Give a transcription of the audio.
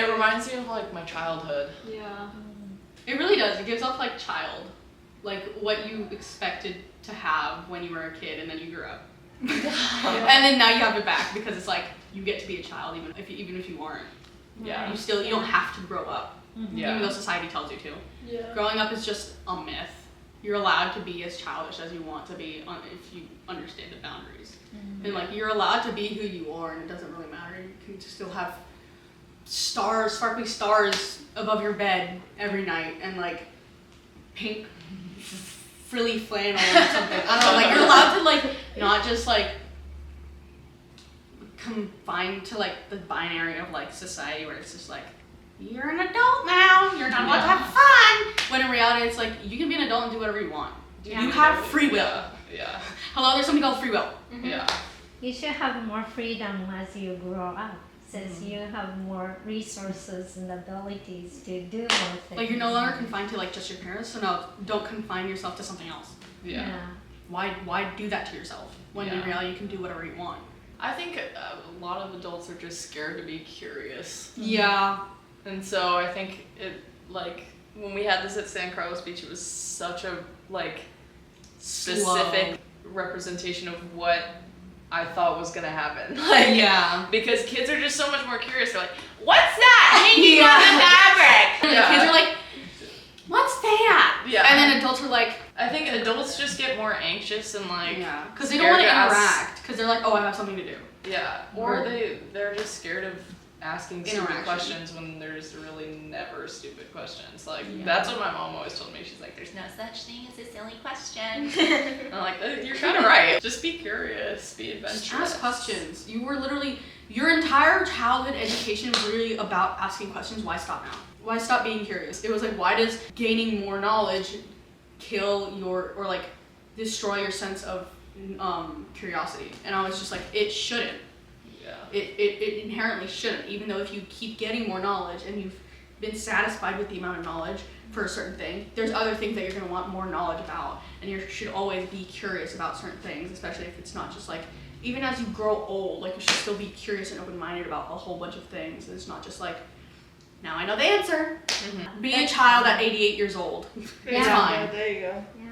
It reminds me of like my childhood. Yeah. It really does. It gives off like like what you expected to have when you were a kid and then you grew up. And then now you have it back because it's like you get to be a child even if you aren't. Yeah. You don't have to grow up. Yeah. Even though society tells you to. Yeah. Growing up is just a myth. You're allowed to be as childish as you want to be if you understand the boundaries. And like you're allowed to be who you are, and it doesn't really matter. You can still have sparkly stars above your bed every night, and like pink frilly flannel or something. I don't know. Like you're allowed to like not just like confined to like the binary of like society where it's just like you're an adult now, you're not allowed to have fun. When in reality it's like you can be an adult and do whatever you want. You have free will. Yeah. Hello, there's something called free will. Yeah. You should have more freedom as you grow up, since you have more resources and abilities to do more things. Like you're no longer confined to like just your parents, so no, don't confine yourself to something else. Yeah. Why do that to yourself when in reality you can do whatever you want? I think a lot of adults are just scared to be curious. Yeah. And so I think it, like, when we had this at San Carlos Beach, it was such a, like, specific representation of what I thought was gonna happen. Like, yeah. Because kids are just so much more curious. They're like, what's that hanging on the fabric? Yeah. Kids are like, what's that? Yeah. And then adults are like, I think adults just get more anxious and like, yeah, because they don't want to interact. Because they're like, oh, I have something to do. Yeah. Or they're just scared of asking stupid Interaction. questions when there's really never stupid questions. Like, that's what my mom always told me. She's like, there's no such thing as a silly question. And I'm like, you're kind of right. Just be curious, be adventurous. Just ask questions. You were literally, your entire childhood education was really about asking questions. Why stop now? Why stop being curious? It was like, why does gaining more knowledge kill or like destroy your sense of curiosity? And I was just like, it shouldn't. It inherently shouldn't, even though if you keep getting more knowledge and you've been satisfied with the amount of knowledge for a certain thing, there's other things that you're going to want more knowledge about, and you should always be curious about certain things, especially if it's not just like, even as you grow old, like you should still be curious and open-minded about a whole bunch of things. It's not just like, now I know the answer. Be a child at 88 years old. It's fine. There you go. Yeah.